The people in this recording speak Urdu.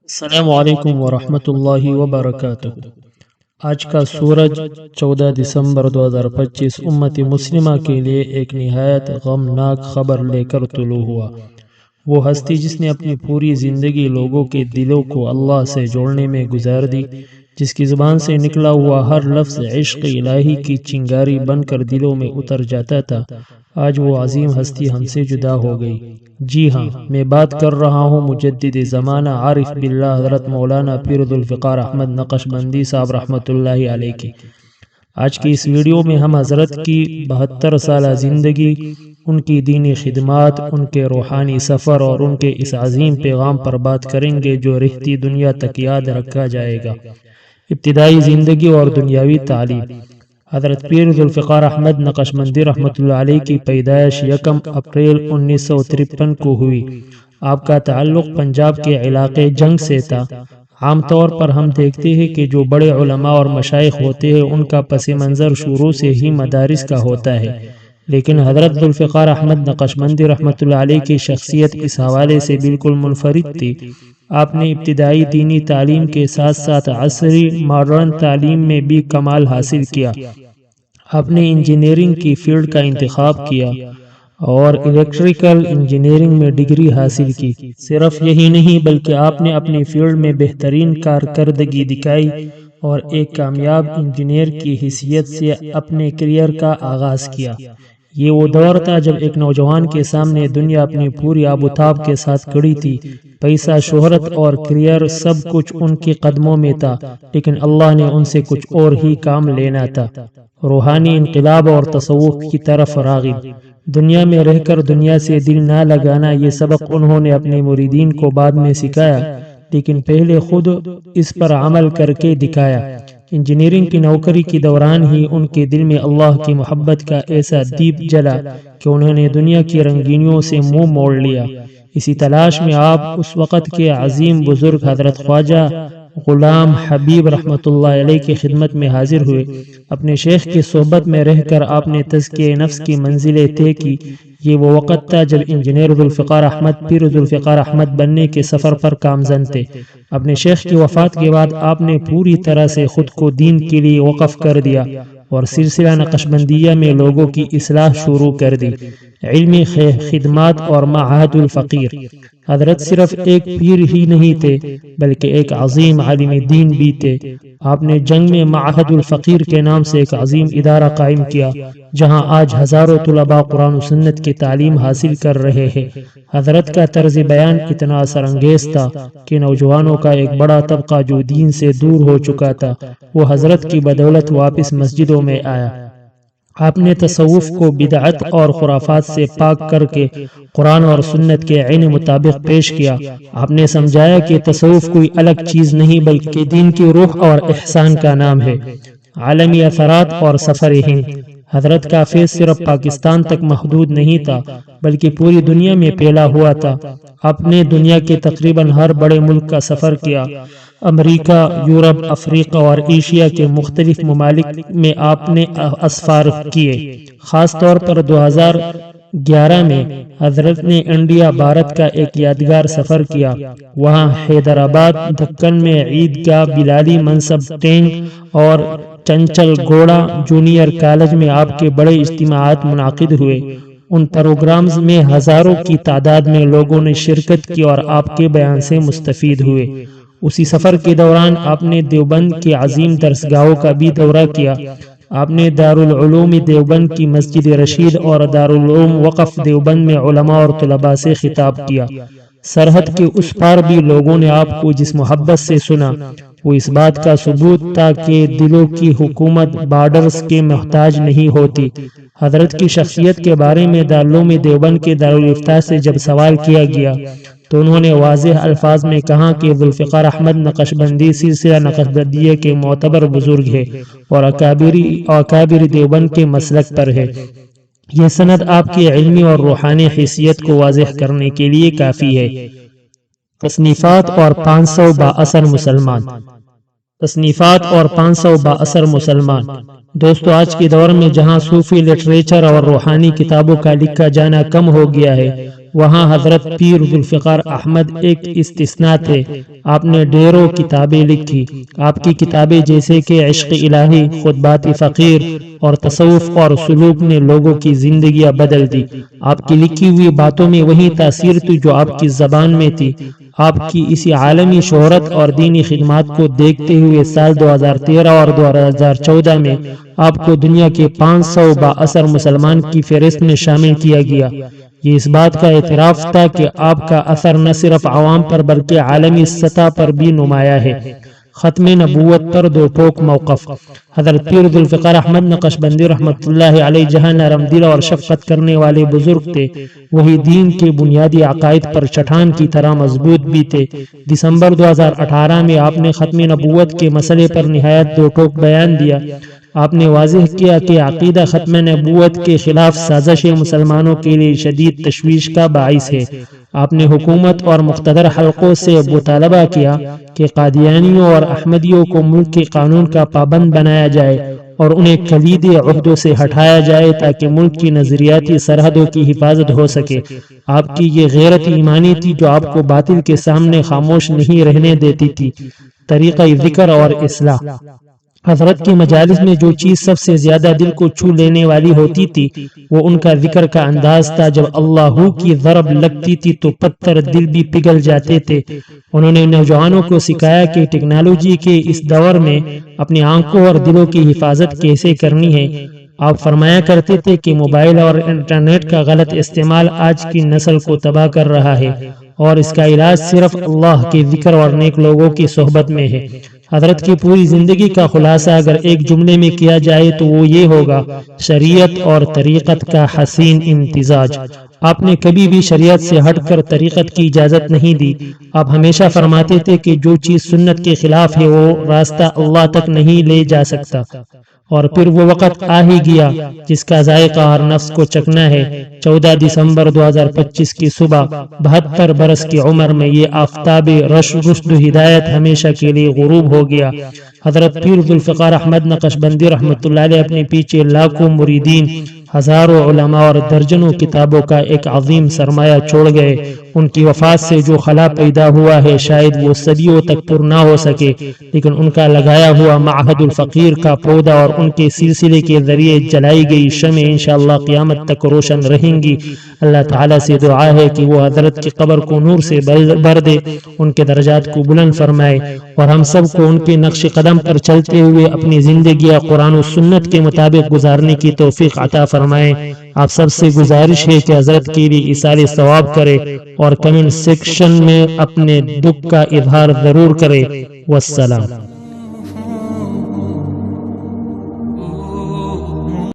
السلام علیکم ورحمۃ اللہ وبرکاتہ۔ آج کا سورج 14 دسمبر 2025 امت مسلمہ کے لیے ایک نہایت غمناک خبر لے کر طلوع ہوا۔ وہ ہستی جس نے اپنی پوری زندگی لوگوں کے دلوں کو اللہ سے جوڑنے میں گزار دی، جس کی زبان سے نکلا ہوا ہر لفظ عشق الہی کی چنگاری بن کر دلوں میں اتر جاتا تھا، آج وہ عظیم ہستی ہم سے جدا ہو گئی۔ جی ہاں، میں بات کر رہا ہوں مجدد زمانہ عارف باللہ حضرت مولانا پیر ذوالفقار احمد نقشبندی صاحب رحمۃ اللہ علیہ کی۔ آج کی اس ویڈیو میں ہم حضرت کی 72 سالہ زندگی، ان کی دینی خدمات، ان کے روحانی سفر اور ان کے اس عظیم پیغام پر بات کریں گے جو رہتی دنیا تک یاد رکھا جائے گا۔ ابتدائی زندگی اور دنیاوی تعلیم۔ حضرت پیر ذوالفقار احمد نقشبندی رحمۃ اللہ علیہ کی پیدائش 1 اپریل 1953 کو ہوئی۔ آپ کا تعلق پنجاب کے علاقے جنگ سے تھا۔ عام طور پر ہم دیکھتے ہیں کہ جو بڑے علماء اور مشائخ ہوتے ہیں ان کا پس منظر شروع سے ہی مدارس کا ہوتا ہے، لیکن حضرت ذوالفقار احمد نقشبندی رحمۃ اللہ علیہ کی شخصیت اس حوالے سے بالکل منفرد تھی۔ آپ نے ابتدائی دینی تعلیم کے ساتھ ساتھ عصری ماڈرن تعلیم میں بھی کمال حاصل کیا۔ آپ نے انجینئرنگ کی فیلڈ کا انتخاب کیا اور الیکٹریکل انجینئرنگ میں ڈگری حاصل کی۔ صرف یہی نہیں بلکہ آپ نے اپنی فیلڈ میں بہترین کارکردگی دکھائی اور ایک کامیاب انجینئر کی حیثیت سے اپنے کیریئر کا آغاز کیا۔ یہ وہ دور تھا جب ایک نوجوان کے سامنے دنیا اپنی پوری آب و تاب کے ساتھ کھڑی تھی۔ پیسہ، شہرت اور کیریئر سب کچھ ان کے قدموں میں تھا، لیکن اللہ نے ان سے کچھ اور ہی کام لینا تھا۔ روحانی انقلاب اور تصوف کی طرف راغب۔ دنیا میں رہ کر دنیا سے دل نہ لگانا، یہ سبق انہوں نے اپنے مریدین کو بعد میں سکھایا، لیکن پہلے خود اس پر عمل کر کے دکھایا۔ انجینئرنگ کی نوکری کے دوران ہی ان کے دل میں اللہ کی محبت کا ایسا دیپ جلا کہ انہوں نے دنیا کی رنگینیوں سے منہ موڑ لیا۔ اسی تلاش میں آپ اس وقت کے عظیم بزرگ حضرت خواجہ غلام حبیب رحمۃ اللہ علیہ کی خدمت میں حاضر ہوئے۔ اپنے شیخ کی صحبت میں رہ کر آپ نے تزکیہ نفس کی منزلیں طے کی۔ یہ وہ وقت تھا جب انجینئر ذوالفقار احمد پیر ذوالفقار احمد بننے کے سفر پر گامزن تھے۔ اپنے شیخ کی وفات کے بعد آپ نے پوری طرح سے خود کو دین کے لیے وقف کر دیا اور سلسلہ نقشبندیہ میں لوگوں کی اصلاح شروع کر دی۔ علمی خدمات اور معہد الفقیر۔ حضرت صرف ایک پیر ہی نہیں تھے بلکہ ایک عظیم عالم دین بھی تھے۔ آپ نے جنگ میں معہد الفقیر کے نام سے ایک عظیم ادارہ قائم کیا جہاں آج ہزاروں طلباء قرآن و سنت کی تعلیم حاصل کر رہے ہیں۔ حضرت کا طرز بیان اتنا اثر انگیز تھا کہ نوجوانوں کا ایک بڑا طبقہ جو دین سے دور ہو چکا تھا وہ حضرت کی بدولت واپس مسجدوں میں آیا۔ آپ نے تصوف کو بدعت اور خرافات سے پاک کر کے قرآن اور سنت کے عین مطابق پیش کیا۔ آپ نے سمجھایا کہ تصوف کوئی الگ چیز نہیں بلکہ دین کی روح اور احسان کا نام ہے۔ عالمی اثرات اور سفر ہند۔ حضرت کا فیض صرف پاکستان تک محدود نہیں تھا بلکہ پوری دنیا میں پھیلا ہوا تھا۔ آپ نے دنیا کے تقریباً ہر بڑے ملک کا سفر کیا۔ امریکہ، یورپ، افریقہ اور ایشیا کے مختلف ممالک میں آپ نے اسفار کیے۔ خاص طور پر 2011 میں حضرت نے انڈیا بھارت کا ایک یادگار سفر کیا۔ وہاں حیدرآباد، دکن میں عیدگاہ، بلالی منصب ٹینک اور چنچل گوڑا جونیئر کالج میں آپ کے بڑے اجتماعات منعقد ہوئے۔ ان پروگرامز میں ہزاروں کی تعداد میں لوگوں نے شرکت کی اور آپ کے بیان سے مستفید ہوئے۔ اسی سفر کے دوران آپ نے دیوبند کے عظیم درسگاہوں کا بھی دورہ کیا۔ آپ نے دارالعلوم دیوبند کی مسجد رشید اور دارالعلوم وقف دیوبند میں علماء اور طلباء سے خطاب کیا۔ سرحد کے اس پار بھی لوگوں نے آپ کو جس محبت سے سنا وہ اس بات کا ثبوت تھا کہ دلوں کی حکومت بارڈرز کے محتاج نہیں ہوتی۔ حضرت کی شخصیت کے بارے میں دارالعلوم دیوبند کے دارالافتاء سے جب سوال کیا گیا تو انہوں نے واضح الفاظ میں کہا کہ ذوالفقار احمد نقشبندی سلسلہ نقشبندیہ کے معتبر بزرگ ہے اور اکابر دیوبند کے مسلک پر ہے۔ یہ سند آپ کی علمی اور روحانی حیثیت کو واضح کرنے کے لیے کافی ہے۔ تصنیفات اور 500 بااثر مسلمان۔ تصنیفات اور 500 بااثر مسلمان۔ دوستو، آج کے دور میں جہاں صوفی لٹریچر اور روحانی کتابوں کا لکھا جانا کم ہو گیا ہے، وہاں حضرت پیر ذوالفقار احمد ایک استثناء تھے۔ آپ نے ڈھیروں کتابیں لکھی۔ آپ کی کتابیں جیسے کہ عشق الہی، خطبات فقیر اور تصوف اور سلوک نے لوگوں کی زندگیاں بدل دی۔ آپ کی لکھی ہوئی باتوں میں وہی تاثیر تھی جو آپ کی زبان میں تھی۔ آپ کی اسی عالمی شہرت اور دینی خدمات کو دیکھتے ہوئے سال 2013 اور 2014 میں آپ کو دنیا کے 500 با اثر مسلمان کی فہرست میں شامل کیا گیا۔ یہ اس بات کا اعتراف تھا کہ آپ کا اثر نہ صرف عوام پر بلکہ عالمی سطح پر بھی نمایاں ہے۔ ختم نبوت پر دو ٹوک موقف۔ حضرت پیر ذوالفقار احمد نقشبندی رحمۃ اللہ علیہ جہاں نرم دل اور شفقت کرنے والے بزرگ تھے، وہی دین کے بنیادی عقائد پر چٹان کی طرح مضبوط بھی تھے۔ دسمبر 2018 میں آپ نے ختم نبوت کے مسئلے پر نہایت دو ٹوک بیان دیا۔ آپ نے واضح کیا کہ عقیدہ ختم نبوت کے خلاف سازش مسلمانوں کے لیے شدید تشویش کا باعث ہے۔ آپ نے حکومت اور مقتدر حلقوں سے مطالبہ کیا کہ قادیانیوں اور احمدیوں کو ملک کے قانون کا پابند بنایا جائے اور انہیں کلیدی عہدوں سے ہٹایا جائے تاکہ ملک کی نظریاتی سرحدوں کی حفاظت ہو سکے۔ آپ کی یہ غیرت ایمانی تھی جو آپ کو باطل کے سامنے خاموش نہیں رہنے دیتی تھی۔ طریقہ ذکر اور اصلاح۔ حضرت کی مجالس میں جو چیز سب سے زیادہ دل کو چھو لینے والی ہوتی تھی وہ ان کا ذکر کا انداز تھا۔ جب اللہ کی ضرب لگتی تھی تو پتھر دل بھی پگھل جاتے تھے۔ انہوں نے نوجوانوں کو سکھایا کہ ٹیکنالوجی کے اس دور میں اپنی آنکھوں اور دلوں کی حفاظت کیسے کرنی ہے۔ آپ فرمایا کرتے تھے کہ موبائل اور انٹرنیٹ کا غلط استعمال آج کی نسل کو تباہ کر رہا ہے اور اس کا علاج صرف اللہ کے ذکر اور نیک لوگوں کی صحبت میں ہے۔ حضرت کی پوری زندگی کا خلاصہ اگر ایک جملے میں کیا جائے تو وہ یہ ہوگا: شریعت اور طریقت کا حسین امتزاج۔ آپ نے کبھی بھی شریعت سے ہٹ کر طریقت کی اجازت نہیں دی۔ آپ ہمیشہ فرماتے تھے کہ جو چیز سنت کے خلاف ہے وہ راستہ اللہ تک نہیں لے جا سکتا، اور پھر وہ وقت آ ہی گیا جس کا ذائقہ ہر نفس کو چکھنا ہے۔ 14 دسمبر 2025 کی صبح 72 برس کی عمر میں یہ آفتاب رشد و ہدایت ہمیشہ کے لیے غروب ہو گیا۔ حضرت پیر ذوالفقار احمد نقشبندی رحمۃ اللہ علیہ اپنے پیچھے لاکھوں مریدین، ہزاروں علماء اور درجنوں کتابوں کا ایک عظیم سرمایہ چھوڑ گئے۔ ان کی وفات سے جو خلا پیدا ہوا ہے شاید وہ صدیوں تک پر نہ ہو سکے، لیکن ان کا لگایا ہوا معہد الفقیر کا پودا اور ان کے سلسلے کے ذریعے جلائی گئی شمع انشاءاللہ قیامت تک روشن رہیں گی۔ اللہ تعالیٰ سے دعا ہے کہ وہ حضرت کی قبر کو نور سے بھر دے، ان کے درجات کو بلند فرمائے اور ہم سب کو ان کے نقش قدم پر چلتے ہوئے اپنی زندگیاں قرآن و سنت کے مطابق گزارنے کی توفیق عطا فرمائے۔ آپ سب سے گزارش ہے کہ حضرت کے لیے ایثار ثواب کرے اور کمنٹ سیکشن میں اپنے دکھ کا اظہار ضرور کرے۔ والسلام۔